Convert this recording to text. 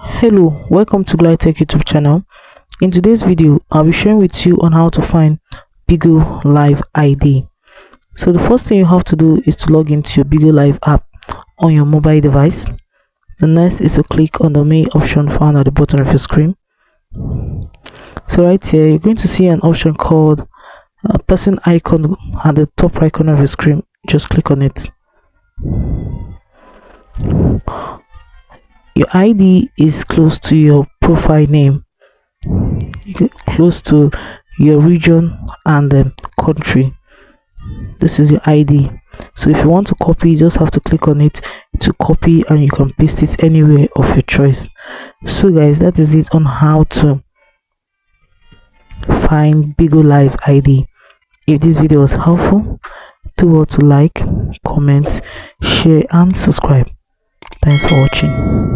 Hello, welcome to Glide Tech YouTube channel. In today's video, I'll be sharing with you on how to find Bigo Live ID. So the first thing you have to do is to log into your Bigo Live app on your mobile device. The next is to click on the main option found at the bottom of your screen. So right here, you're going to see an option called person icon at the top right corner of your screen. Just click on it. Your ID is close to your profile name, close to your region and the country. This is your ID. So if you want to copy, you just have to click on it to copy and you can paste it anywhere of your choice. So guys, that is it on how to find Bigo Live ID. If this video was helpful, do well to like, comment, share and subscribe. Thanks for watching.